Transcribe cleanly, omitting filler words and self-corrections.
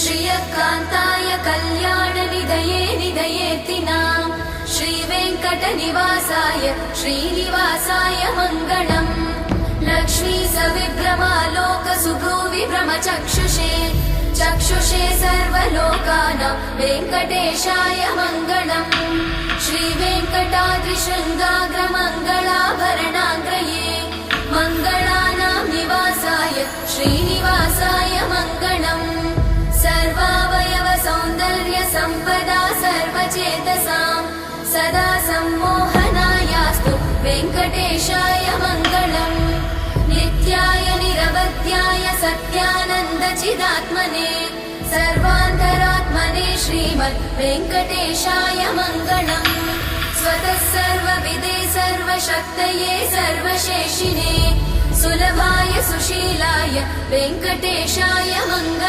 श्रियकान्ताय कल्याणनिधये निधयेऽर्तिनाम् श्रीवेङ्कटनिवासाय श्रीनिवासाय मङ्गलम् लक्ष्मी सविभ्रमालोकसुभ्रूविभ्रमचक्षुषे चक्षुषे सर्वलोकानां वेङ्कटेशाय मङ्गलम् श्रीवेङ्कटाद्रिशृङ्गाग्रमङ्गलाभरणाग्रये मङ्गलानां निवासाय श्रीनिवासाय मङ्गलम् सर्वावयव सौन्दर्य सम्पदा सर्वचेतसां सदा सम्मोहनायास्तु वेङ्कटेशाय मङ्गलम् नित्याय निरवध्याय सत्यानन्दचिदात्मने सर्वान्तरात्मने श्रीमद् वेङ्कटेशाय मङ्गलम् स्वतः सर्वविदे सर्वशक्तये सर्वशेषिणे सुलभाय सुशीलाय वेङ्कटेशाय मङ्गलम्।